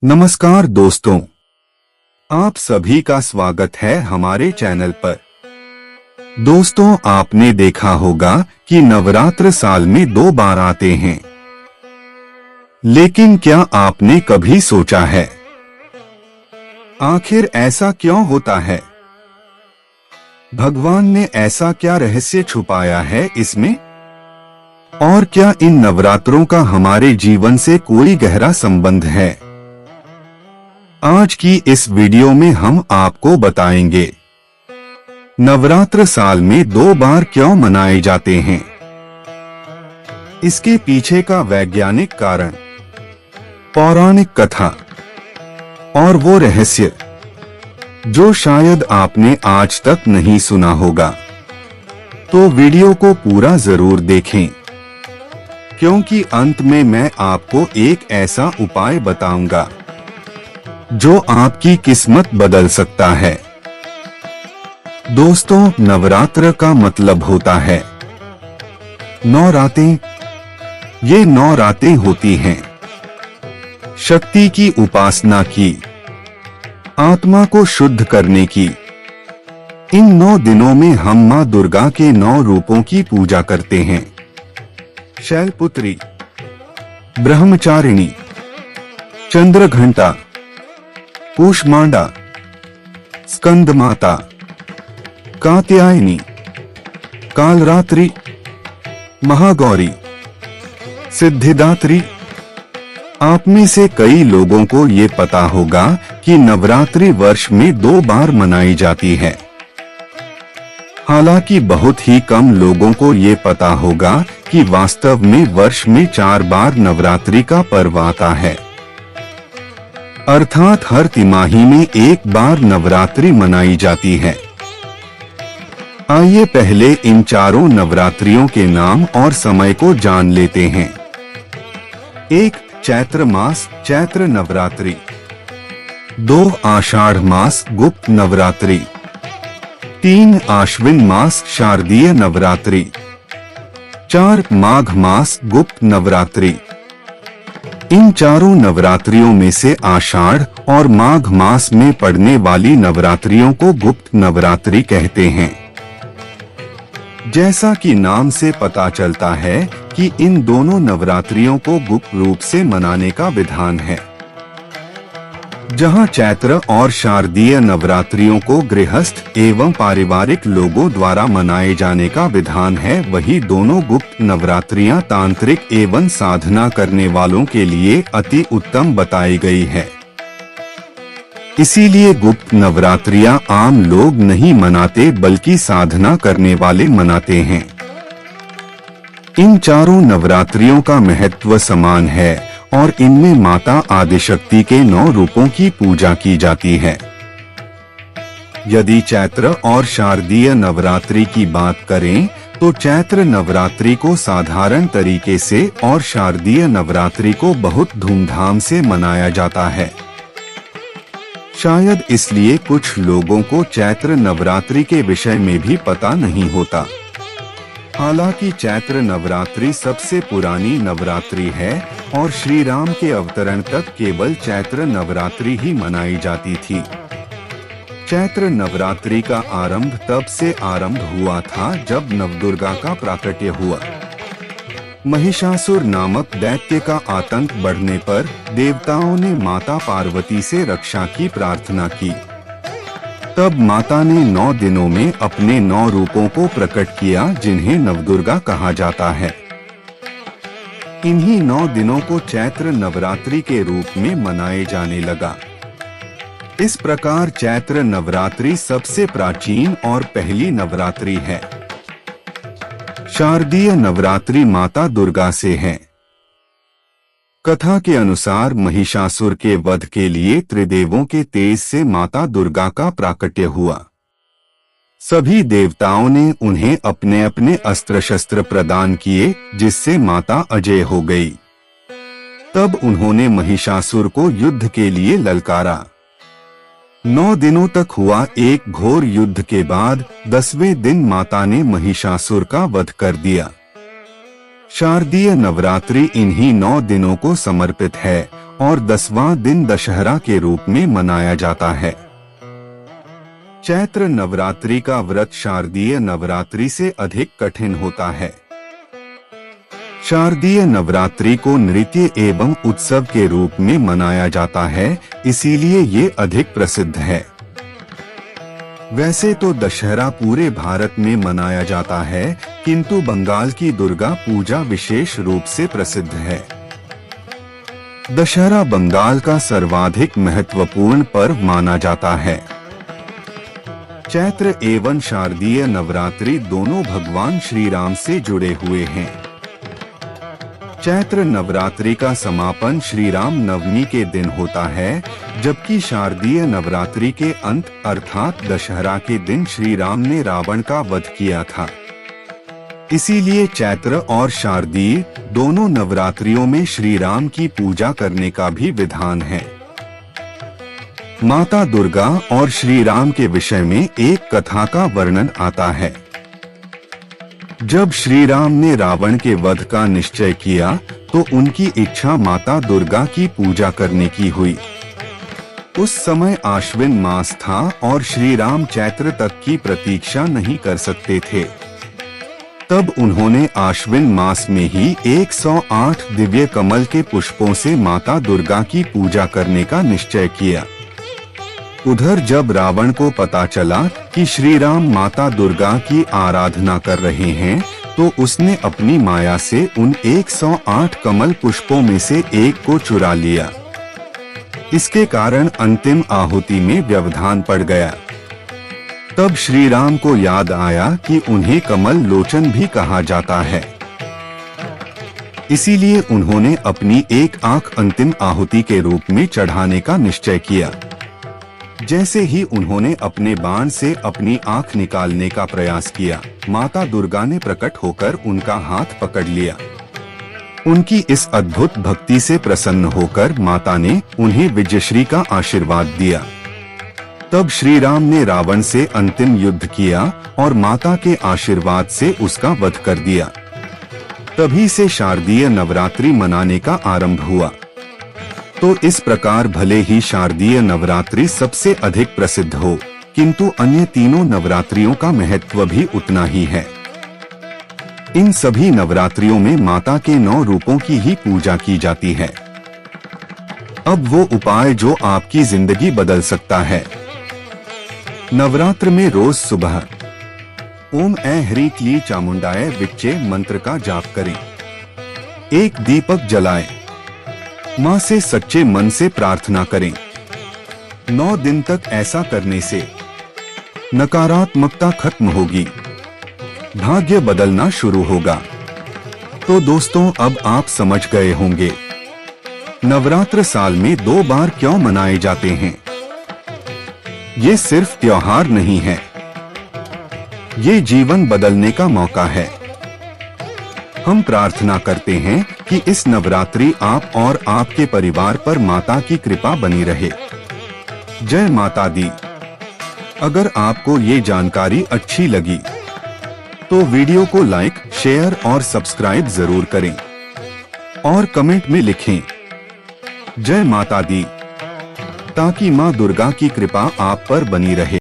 नमस्कार दोस्तों, आप सभी का स्वागत है हमारे चैनल पर। दोस्तों, आपने देखा होगा कि नवरात्र साल में 2 बार आते हैं, लेकिन क्या आपने कभी सोचा है आखिर ऐसा क्यों होता है? भगवान ने ऐसा क्या रहस्य छुपाया है इसमें? और क्या इन नवरात्रों का हमारे जीवन से कोई गहरा संबंध है? आज की इस वीडियो में हम आपको बताएंगे नवरात्र साल में 2 बार क्यों मनाए जाते हैं, इसके पीछे का वैज्ञानिक कारण, पौराणिक कथा और वो रहस्य जो शायद आपने आज तक नहीं सुना होगा। तो वीडियो को पूरा जरूर देखें, क्योंकि अंत में मैं आपको एक ऐसा उपाय बताऊंगा जो आपकी किस्मत बदल सकता है। दोस्तों, नवरात्र का मतलब होता है 9 रातें। ये 9 रातें होती हैं शक्ति की उपासना की, आत्मा को शुद्ध करने की। इन 9 दिनों में हम मां दुर्गा के 9 रूपों की पूजा करते हैं। शैलपुत्री, ब्रह्मचारिणी, चंद्रघंटा, कूष्मांडा, स्कंद माता, कात्यायनी, कालरात्रि, महागौरी, सिद्धिदात्री। आप में से कई लोगों को ये पता होगा कि नवरात्रि वर्ष में 2 बार मनाई जाती है। हालांकि बहुत ही कम लोगों को ये पता होगा कि वास्तव में वर्ष में 4 बार नवरात्रि का पर्व आता है, अर्थात हर तिमाही में 1 बार नवरात्रि मनाई जाती है। आइए पहले इन चारों नवरात्रियों के नाम और समय को जान लेते हैं। 1. चैत्र मास चैत्र नवरात्रि। 2. आषाढ़ मास गुप्त नवरात्रि। 3. आश्विन मास शारदीय नवरात्रि। 4. माघ मास गुप्त नवरात्रि। इन चारों नवरात्रियों में से आषाढ़ और माघ मास में पड़ने वाली नवरात्रियों को गुप्त नवरात्रि कहते हैं। जैसा कि नाम से पता चलता है कि इन दोनों नवरात्रियों को गुप्त रूप से मनाने का विधान है। जहां चैत्र और शारदीय नवरात्रियों को गृहस्थ एवं पारिवारिक लोगों द्वारा मनाए जाने का विधान है, वही दोनों गुप्त नवरात्रियां तांत्रिक एवं साधना करने वालों के लिए अति उत्तम बताई गई है। इसीलिए गुप्त नवरात्रियां आम लोग नहीं मनाते, बल्कि साधना करने वाले मनाते हैं। इन चारों नवरात्रियों का महत्व समान है और इनमें माता आदिशक्ति के 9 रूपों की पूजा की जाती है। यदि चैत्र और शारदीय नवरात्रि की बात करें तो चैत्र नवरात्रि को साधारण तरीके से और शारदीय नवरात्रि को बहुत धूमधाम से मनाया जाता है। शायद इसलिए कुछ लोगों को चैत्र नवरात्रि के विषय में भी पता नहीं होता। हालांकि चैत्र नवरात्रि सबसे पुरानी नवरात्रि है और श्री राम के अवतरण तक केवल चैत्र नवरात्रि ही मनाई जाती थी। चैत्र नवरात्रि का आरंभ तब से आरंभ हुआ था जब नवदुर्गा का प्राकट्य हुआ। महिषासुर नामक दैत्य का आतंक बढ़ने पर देवताओं ने माता पार्वती से रक्षा की प्रार्थना की। तब माता ने 9 दिनों में अपने 9 रूपों को प्रकट किया, जिन्हें नवदुर्गा कहा जाता है। इन्हीं 9 दिनों को चैत्र नवरात्रि के रूप में मनाए जाने लगा। इस प्रकार चैत्र नवरात्रि सबसे प्राचीन और पहली नवरात्रि है। शारदीय नवरात्रि माता दुर्गा से है। कथा के अनुसार महिषासुर के वध के लिए त्रिदेवों के तेज से माता दुर्गा का प्राकट्य हुआ। सभी देवताओं ने उन्हें अपने अपने अस्त्र शस्त्र प्रदान किए, जिससे माता अजय हो गई। तब उन्होंने महिषासुर को युद्ध के लिए ललकारा। 9 दिनों तक हुआ एक घोर युद्ध के बाद 10वें दिन माता ने महिषासुर का वध कर दिया। शारदीय नवरात्रि इन्हीं 9 दिनों को समर्पित है और 10वां दिन दशहरा के रूप में मनाया जाता है। चैत्र नवरात्रि का व्रत शारदीय नवरात्रि से अधिक कठिन होता है। शारदीय नवरात्रि को नृत्य एवं उत्सव के रूप में मनाया जाता है, इसीलिए ये अधिक प्रसिद्ध है। वैसे तो दशहरा पूरे भारत में मनाया जाता है, किंतु बंगाल की दुर्गा पूजा विशेष रूप से प्रसिद्ध है। दशहरा बंगाल का सर्वाधिक महत्वपूर्ण पर्व माना जाता है। चैत्र एवं शारदीय नवरात्रि दोनों भगवान श्री राम से जुड़े हुए हैं। चैत्र नवरात्रि का समापन श्री राम नवमी के दिन होता है, जबकि शारदीय नवरात्रि के अंत अर्थात दशहरा के दिन श्री राम ने रावण का वध किया था। इसीलिए चैत्र और शारदीय दोनों नवरात्रियों में श्री राम की पूजा करने का भी विधान है। माता दुर्गा और श्री राम के विषय में एक कथा का वर्णन आता है। जब श्री राम ने रावण के वध का निश्चय किया तो उनकी इच्छा माता दुर्गा की पूजा करने की हुई। उस समय आश्विन मास था और श्री राम चैत्र तक की प्रतीक्षा नहीं कर सकते थे। तब उन्होंने आश्विन मास में ही 108 दिव्य कमल के पुष्पों से माता दुर्गा की पूजा करने का निश्चय किया। उधर जब रावण को पता चला कि श्री राम माता दुर्गा की आराधना कर रहे हैं, तो उसने अपनी माया से उन 108 कमल पुष्पों में से एक को चुरा लिया। इसके कारण अंतिम आहुति में व्यवधान पड़ गया। तब श्री राम को याद आया कि उन्हें कमल लोचन भी कहा जाता है। इसीलिए उन्होंने अपनी एक आंख अंतिम आहुति के रूप में चढ़ाने का निश्चय किया। जैसे ही उन्होंने अपने बाण से अपनी आंख निकालने का प्रयास किया, माता दुर्गा ने प्रकट होकर उनका हाथ पकड़ लिया। उनकी इस अद्भुत भक्ति से प्रसन्न होकर माता ने उन्हें विजयश्री का आशीर्वाद दिया। तब श्री राम ने रावण से अंतिम युद्ध किया और माता के आशीर्वाद से उसका वध कर दिया। तभी से शारदीय नवरात्रि मनाने का आरंभ हुआ। तो इस प्रकार भले ही शारदीय नवरात्रि सबसे अधिक प्रसिद्ध हो, किंतु अन्य तीनों नवरात्रियों का महत्व भी उतना ही है। इन सभी नवरात्रियों में माता के 9 रूपों की ही पूजा की जाती है। अब वो उपाय जो आपकी जिंदगी बदल सकता है। नवरात्र में रोज सुबह ओम ऐं ह्रीं क्लीं चामुंडाय विच्चे मंत्र का जाप करें। एक दीपक जलाएं। मां से सच्चे मन से प्रार्थना करें। 9 दिन तक ऐसा करने से नकारात्मकता खत्म होगी, भाग्य बदलना शुरू होगा। तो दोस्तों, अब आप समझ गए होंगे नवरात्र साल में 2 बार क्यों मनाए जाते हैं। ये सिर्फ त्योहार नहीं है, ये जीवन बदलने का मौका है। हम प्रार्थना करते हैं कि इस नवरात्रि आप और आपके परिवार पर माता की कृपा बनी रहे। जय माता दी। अगर आपको ये जानकारी अच्छी लगी तो वीडियो को लाइक, शेयर और सब्सक्राइब जरूर करें और कमेंट में लिखें जय माता दी, ताकि मां दुर्गा की कृपा आप पर बनी रहे।